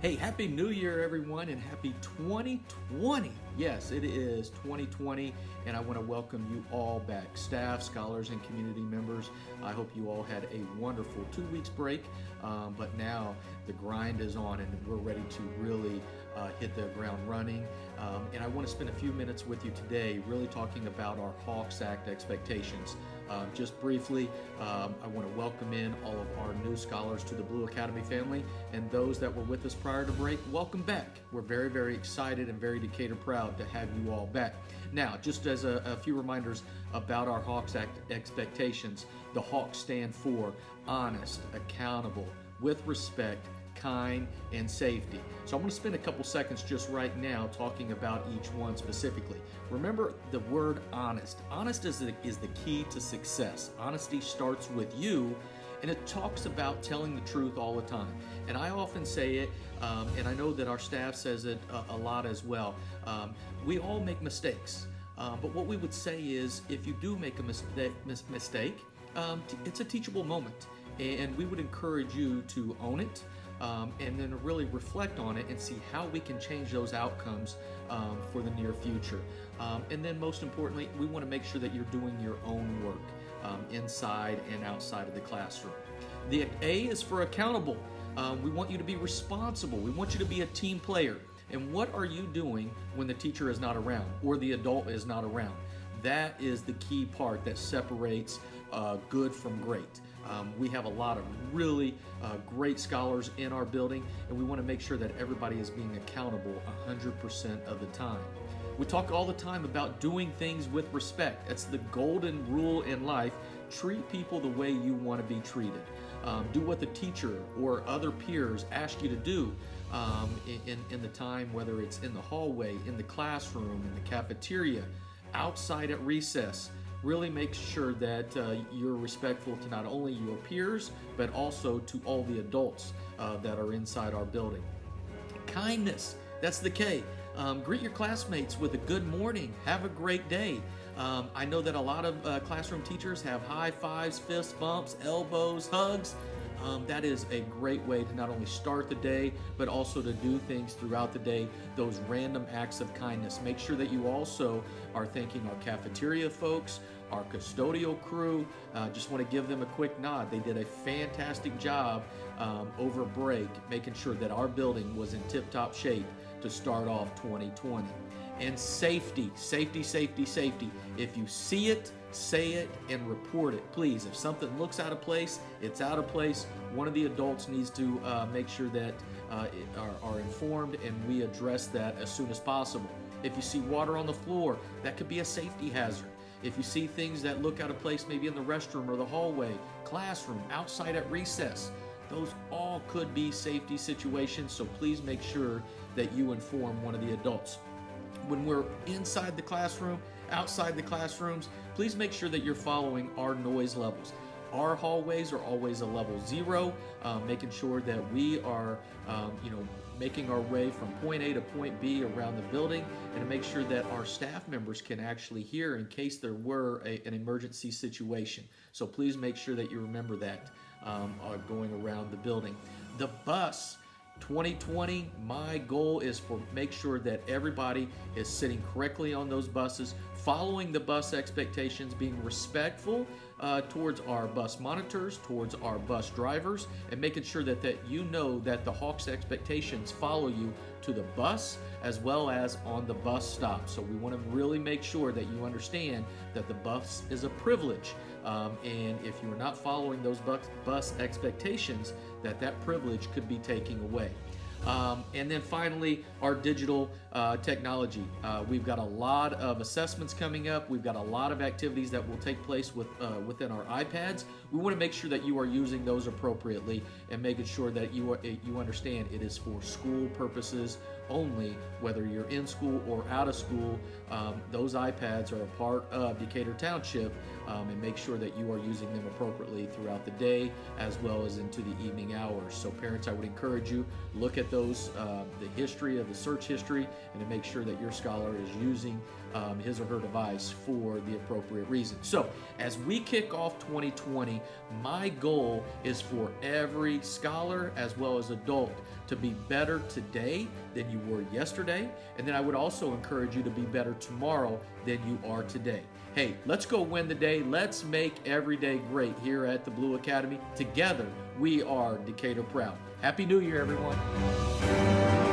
Hey, Happy New Year, everyone, and Happy 2020. Yes, it is 2020, and I want to welcome you all back. Staff, scholars, and community members, I hope you all had a wonderful 2 weeks break, but now the grind is on, and we're ready to really hit the ground running. And I want to spend a few minutes with you today really talking about our Hawks Act expectations. Just briefly, I want to welcome in all of our new scholars to the Blue Academy family, and those that were with us prior to break, welcome back. We're very, very excited and very Decatur proud to have you all back. Now, just as a few reminders about our Hawks Act expectations, the Hawks stand for honest, accountable, with respect, kind, and safety. So I'm going to spend a couple seconds just right now talking about each one specifically. Remember the word honest. Honest is the key to success. Honesty starts with you, and it talks about telling the truth all the time. And I often say it, and I know that our staff says it a lot as well. We all make mistakes, but what we would say is if you do make a mistake, it's a teachable moment, and we would encourage you to own it. And then really reflect on it and see how we can change those outcomes for the near future. And then most importantly, we want to make sure that you're doing your own work inside and outside of the classroom. The A is for accountable. We want you to be responsible. We want you to be a team player. And what are you doing when the teacher is not around or the adult is not around? That is the key part that separates good from great. We have a lot of really great scholars in our building, and we want to make sure that everybody is being accountable 100% of the time. We talk all the time about doing things with respect. It's the golden rule in life. Treat people the way you want to be treated. Do what the teacher or other peers ask you to do in the time, whether it's in the hallway, in the classroom, in the cafeteria, outside at recess. Really make sure that you're respectful to not only your peers, but also to all the adults that are inside our building. Kindness, that's the K. Greet your classmates with a good morning. Have a great day. I know that a lot of classroom teachers have high fives, fist bumps, elbows, hugs. That is a great way to not only start the day, but also to do things throughout the day, those random acts of kindness. Make sure that you also are thanking our cafeteria folks, our custodial crew. Just want to give them a quick nod. They did a fantastic job over break, making sure that our building was in tip-top shape to start off 2020. And safety, safety, safety, safety. If you see it, say it and report it, please. If something looks out of place, it's out of place. One of the adults needs to make sure that are informed, and we address that as soon as possible. If you see water on the floor, that could be a safety hazard. If you see things that look out of place, maybe in the restroom or the hallway, classroom, outside at recess, those all could be safety situations, so please make sure that you inform one of the adults. When we're inside the classroom, outside the classrooms, please make sure that you're following our noise levels. Our hallways are always a level 0, making sure that we are, making our way from point A to point B around the building, and to make sure that our staff members can actually hear in case there were an emergency situation. So please make sure that you remember that going around the building. The bus. 2020, my goal is for make sure that everybody is sitting correctly on those buses, following the bus expectations, being respectful towards our bus monitors, towards our bus drivers, and making sure that you know that the Hawks expectations follow you to the bus as well as on the bus stop. So we want to really make sure that you understand that the bus is a privilege. And if you are not following those bus expectations, that privilege could be taken away. And then finally, our digital technology. We've got a lot of assessments coming up. We've got a lot of activities that will take place within our iPads. We want to make sure that you are using those appropriately and making sure that you understand it is for school purposes only, whether you're in school or out of school. Those iPads are a part of Decatur Township, and make sure that you are using them appropriately throughout the day as well as into the evening hours. So parents, I would encourage you, look at those, the history of the search history, and to make sure that your scholar is using his or her device for the appropriate reason. So as we kick off 2020, my goal is for every scholar as well as adult to be better today than you were yesterday. And then I would also encourage you to be better tomorrow than you are today. Hey, let's go win the day. Let's make every day great here at the Blue Academy. Together, we are Decatur Proud. Happy New Year, everyone.